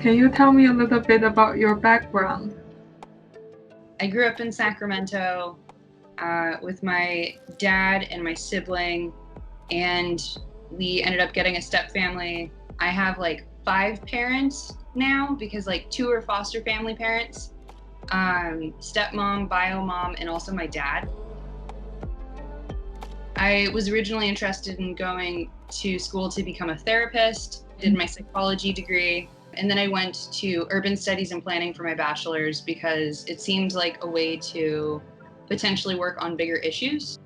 Can you tell me a little bit about your background? I grew up in Sacramento with my dad and my sibling, and we ended up getting a step family. I have like 5 parents now because like 2 are foster family parents, stepmom, bio mom, and also my dad. I was originally interested in going to school to become a therapist, did my psychology degree, and then I went to urban studies and planning for my bachelor's because it seemed like a way to potentially work on bigger issues.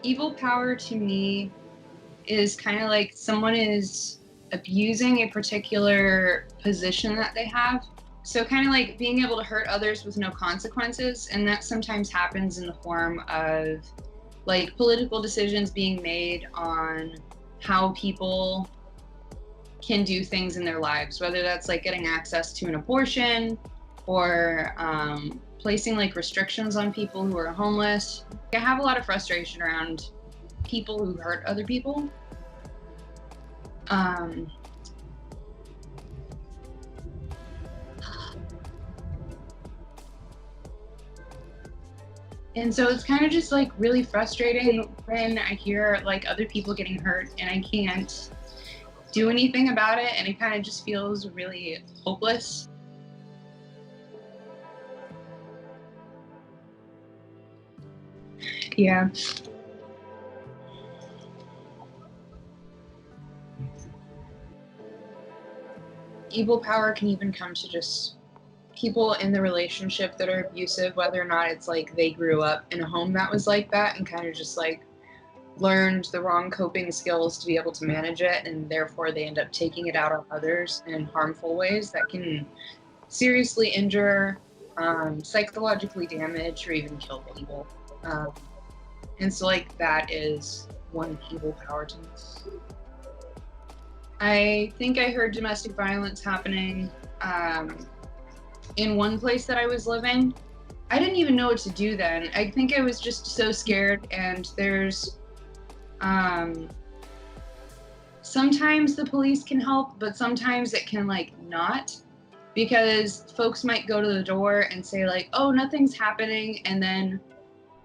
Evil power to me is kind of like someone is abusing a particular position that they have. So kind of like being able to hurt others with no consequences, and that sometimes happens in the form of like political decisions being made on how people can do things in their lives, whether that's like getting access to an abortion or placing like restrictions on people who are homeless. I have a lot of frustration around people who hurt other people. And so it's kind of just like really frustrating when I hear like other people getting hurt and I can't do anything about it, and it kind of just feels really hopeless. Yeah. Evil power can even come to just people in the relationship that are abusive, whether or not it's like they grew up in a home that was like that and kind of just like learned the wrong coping skills to be able to manage it, and therefore they end up taking it out on others in harmful ways that can seriously injure, psychologically damage, or even kill people. And so like that is one evil power to me. I think I heard domestic violence happening in one place that I was living. I didn't even know what to do then. I think I was just so scared, and there's sometimes the police can help, but sometimes it can like not, because folks might go to the door and say like, oh, nothing's happening, and then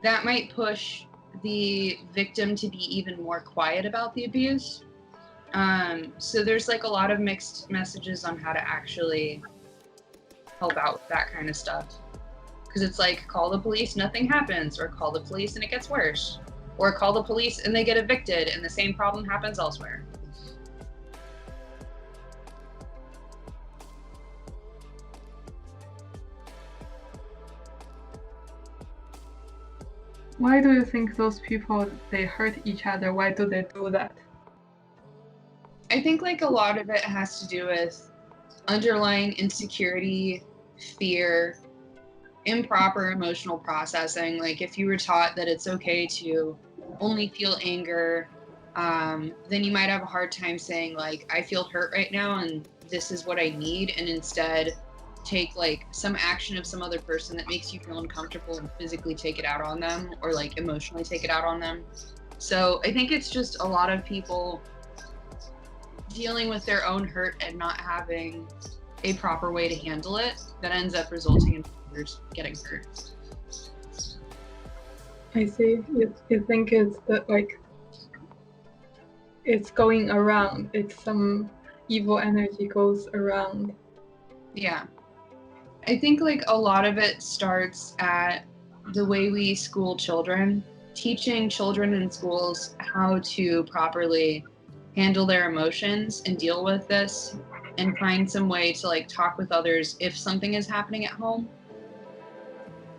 that might push the victim to be even more quiet about the abuse. So there's like a lot of mixed messages on how to actually help out with that kind of stuff. Because it's like, call the police, nothing happens, or call the police and it gets worse. Or call the police and they get evicted and the same problem happens elsewhere. Why do you think those people, they hurt each other? Why do they do that? I think like a lot of it has to do with underlying insecurity, fear, improper emotional processing. Like if you were taught that it's okay to only feel anger, then you might have a hard time saying like, I feel hurt right now and this is what I need, and instead take like some action of some other person that makes you feel uncomfortable and physically take it out on them, or like emotionally take it out on them. So I think it's just a lot of people dealing with their own hurt and not having a proper way to handle it that ends up resulting in others getting hurt. I see. You think it's that like it's going around. It's some evil energy goes around. Yeah. I think like a lot of it starts at the way we school children, teaching children in schools how to properly handle their emotions and deal with this, and find some way to like talk with others if something is happening at home.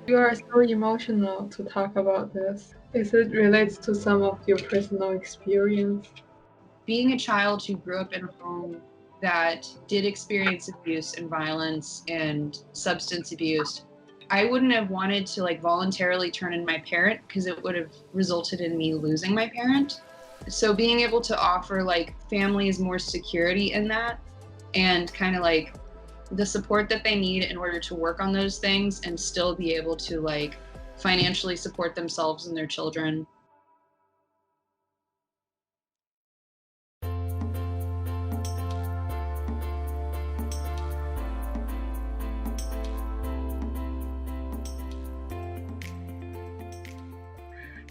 You are so emotional to talk about this. Is it relates to some of your personal experience? Being a child who grew up in a home that did experience abuse and violence and substance abuse, I wouldn't have wanted to like voluntarily turn in my parent, because it would have resulted in me losing my parent. So being able to offer like families more security in that, and kind of like the support that they need in order to work on those things and still be able to like financially support themselves and their children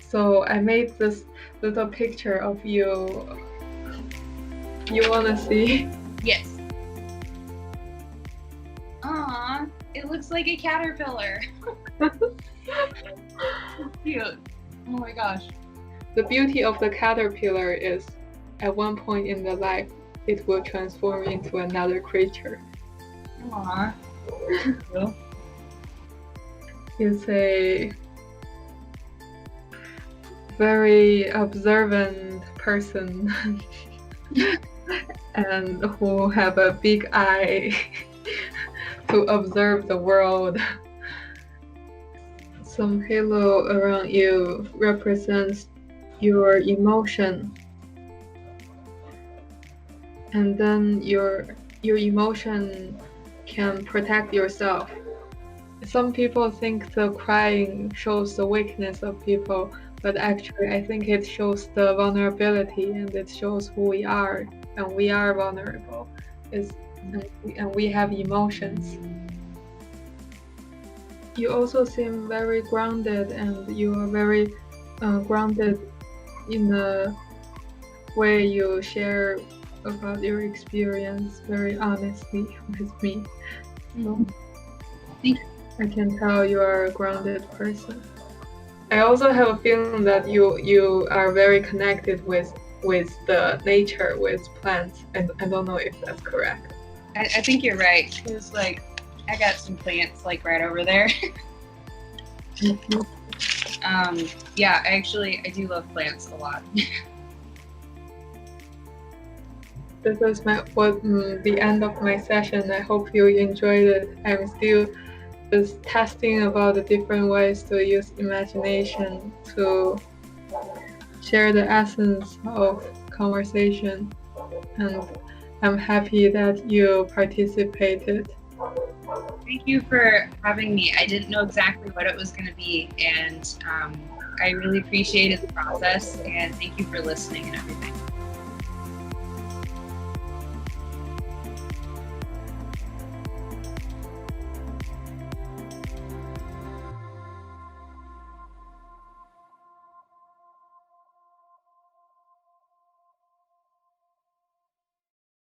So I made this little picture of you. You wanna see? Yes. Aw, it looks like a caterpillar. Cute. Oh my gosh. The beauty of the caterpillar is, at one point in the life, it will transform into another creature. Aw. It's a very observant person and who have a big eye to observe the world. Some halo around you represents your emotion, and then your emotion can protect yourself. Some people think the crying shows the weakness of people, but actually I think it shows the vulnerability, and it shows who we are, and we are vulnerable. And we have emotions. You also seem very grounded, and you are very grounded in the way you share about your experience very honestly with me. So I can tell you are a grounded person. I also have a feeling that you are very connected with the nature, with plants, and I don't know if that's correct. I think you're right. It's like, I got some plants like right over there. Yeah, I do love plants a lot. This is the end of my session. I hope you enjoyed it. I'm still just testing about the different ways to use imagination to share the essence of conversation, and I'm happy that you participated. Thank you for having me. I didn't know exactly what it was going to be, and I really appreciated the process, and thank you for listening and everything.